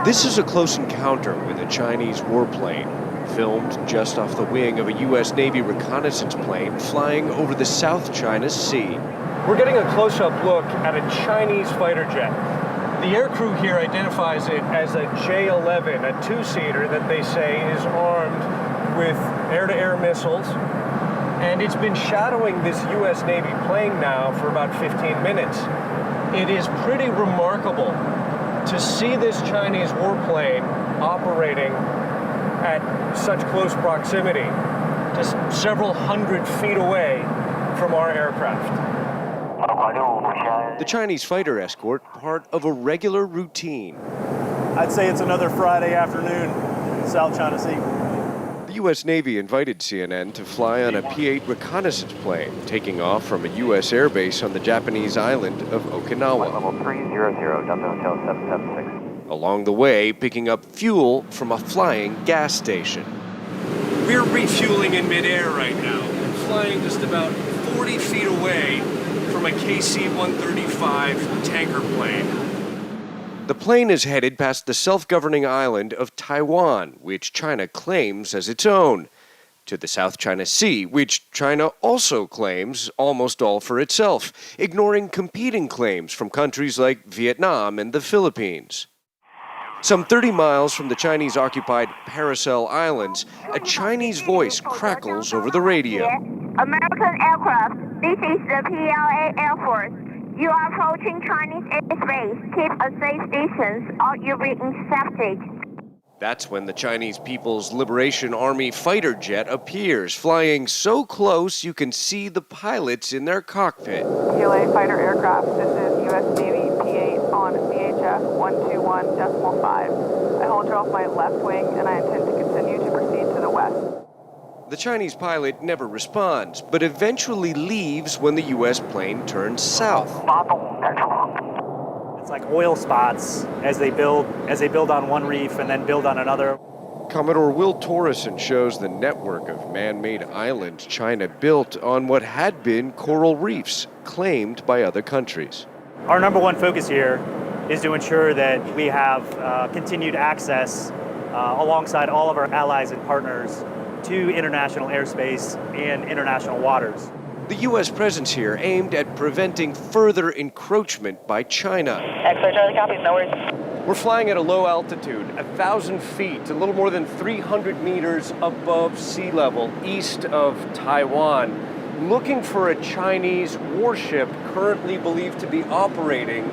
This is a close encounter with a Chinese warplane, filmed just off the wing of a U.S. Navy reconnaissance plane flying over the South China Sea. We're getting a close-up look at a Chinese fighter jet. The aircrew here identifies it as a J-11, a two-seater that they say is armed with air-to-air missiles. And it's been shadowing this U.S. Navy plane now for about 15 minutes. It is pretty remarkable to see this Chinese warplane operating at such close proximity, just several hundred feet away from our aircraft. The Chinese fighter escort, part of a regular routine. I'd say it's another Friday afternoon in South China Sea. The U.S. Navy invited CNN to fly on a P-8 reconnaissance plane, taking off from a U.S. airbase on the Japanese island of Okinawa. Level 300, Delta Hotel 776. Along the way, picking up fuel from a flying gas station. We're refueling in midair right now, flying just about 40 feet away from a KC-135 tanker plane. The plane is headed past the self-governing island of Taiwan, which China claims as its own, to the South China Sea, which China also claims almost all for itself, ignoring competing claims from countries like Vietnam and the Philippines. Some 30 miles from the Chinese-occupied Paracel Islands, a Chinese voice crackles over the radio. American aircraft, this is the PLA Air Force. You are approaching Chinese airspace. Keep a safe distance or you'll be intercepted. That's when the Chinese People's Liberation Army fighter jet appears, flying so close you can see the pilots in their cockpit. PLA fighter aircraft, this is U.S. Navy P-8 on VHF 121.5. I hold you off my left wing and I intend to continue to proceed to the west. The Chinese pilot never responds, but eventually leaves when the U.S. plane turns south. It's like oil spots as they build on one reef and then build on another. Commodore Will Torreson shows the network of man-made islands China built on what had been coral reefs claimed by other countries. Our number one focus here is to ensure that we have continued access alongside all of our allies and partners to international airspace and international waters. The U.S. presence here aimed at preventing further encroachment by China. X-ray Charlie copies, no worries. We're flying at a low altitude, 1,000 feet, a little more than 300 meters above sea level, east of Taiwan, looking for a Chinese warship currently believed to be operating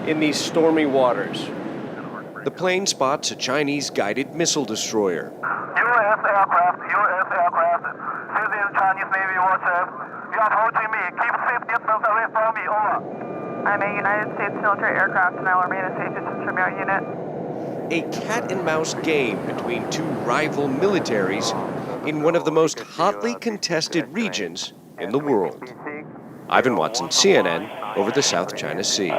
in these stormy waters. The plane spots a Chinese guided missile destroyer. U.S. aircraft, this is Chinese Navy warship. You are approaching me. Keep safe distance away from me. Over. I'm a United States military aircraft and I will remain a safe distance from your unit. A cat-and-mouse game between two rival militaries in one of the most hotly contested regions in the world. Ivan Watson, CNN, over the South China Sea.